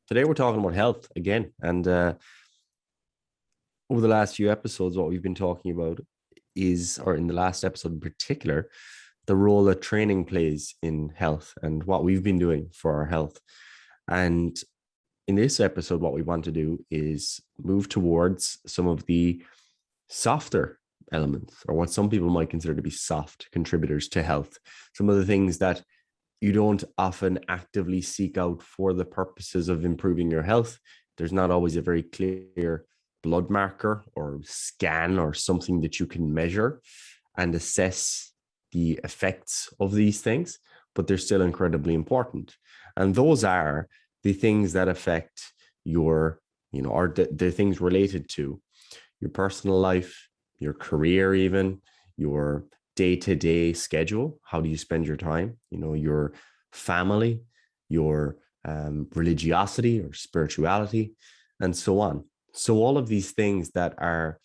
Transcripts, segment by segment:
Today we're talking about health again. And over the last few episodes, what we've been talking about is, or in the last episode in particular, the role that training plays in health and what we've been doing for our health. And in this episode, what we want to do is move towards some of the softer elements, or what some people might consider to be soft contributors to health. Some of the things that you don't often actively seek out for the purposes of improving your health. There's not always a very clear blood marker or scan or something that you can measure and assess the effects of these things, but they're still incredibly important. And those are the things that affect your, or the things related to your personal life, your career, even your day-to-day schedule. How do you spend your time? Your family, your religiosity or spirituality, and so on. So all of these things that are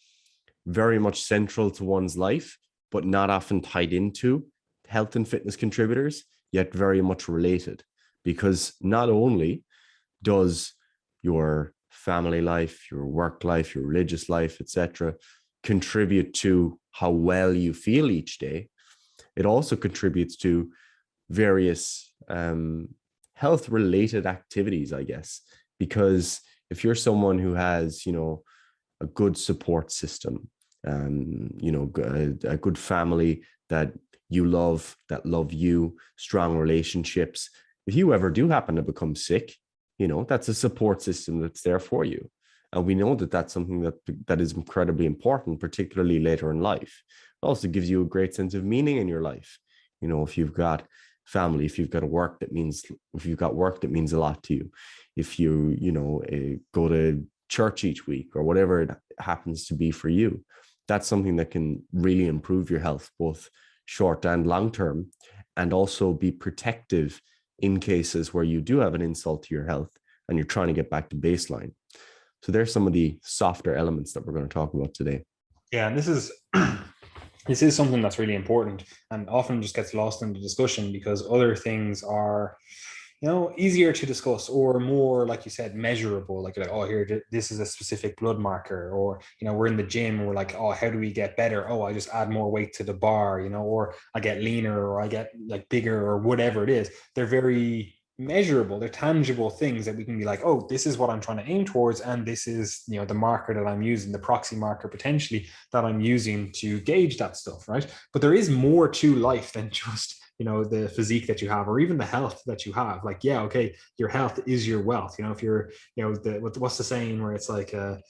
very much central to one's life, but not often tied into health and fitness contributors, yet very much related. Because not only does your family life, your work life, your religious life, etc., contribute to how well you feel each day, it also contributes to various health related activities, I guess. Because if you're someone who has, a good support system, a good family that you love, that love you, strong relationships, if you ever do happen to become sick, that's a support system that's there for you. And we know that that's something that is incredibly important, particularly later in life. It also gives you a great sense of meaning in your life. If you've got family, if you've got work that means a lot to you, if you go to church each week or whatever it happens to be for you, that's something that can really improve your health, both short and long term, and also be protective in cases where you do have an insult to your health and you're trying to get back to baseline. So there's some of the softer elements that we're going to talk about today. Yeah, and this is this is something that's really important and often just gets lost in the discussion because other things are, easier to discuss or more, like you said, measurable. Like, oh, here, this is a specific blood marker, or we're in the gym and we're like, oh, how do we get better? Oh, I just add more weight to the bar, or I get leaner, or I get like bigger, or whatever it is. They're very measurable. They're tangible things that we can be like, oh, this is what I'm trying to aim towards, and this is the marker that I'm using, the proxy marker potentially that I'm using to gauge that stuff, right? But there is more to life than just the physique that you have, or even the health that you have. Like, yeah, okay, your health is your wealth. If you're what's the saying where it's like a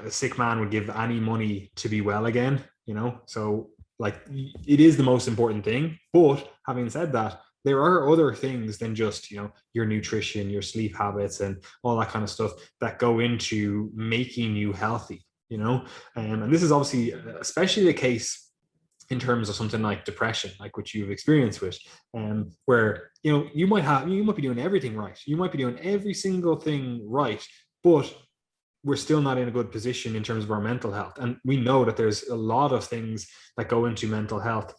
sick man would give any money to be well again. So like, it is the most important thing. But having said that, there are other things than just your nutrition, your sleep habits, and all that kind of stuff that go into making you healthy. And this is obviously especially the case in terms of something like depression, like what you've experienced with, where you might be doing everything right, you might be doing every single thing right, but we're still not in a good position in terms of our mental health. And we know that there's a lot of things that go into mental health,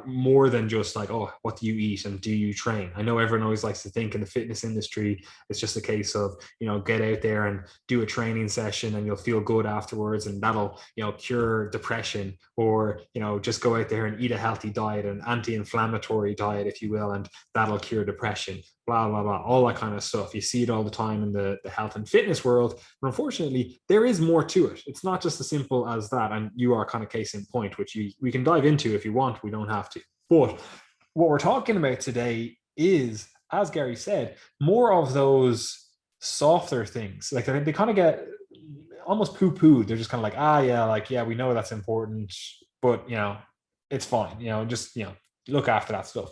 more than just like, oh, what do you eat and do you train? I know everyone always likes to think in the fitness industry it's just a case of get out there and do a training session and you'll feel good afterwards, and that'll cure depression, or just go out there and eat a healthy diet, an anti-inflammatory diet, if you will, and that'll cure depression, blah blah blah, all that kind of stuff. You see it all the time in the health and fitness world, but unfortunately there is more to it. It's not just as simple as that, and you are kind of case in point, which we can dive into if you want. We don't have to. But what we're talking about today is, as Gary said, more of those softer things. Like, they kind of get almost poo-pooed. They're just kind of like, yeah, we know that's important, but it's fine. Just look after that stuff.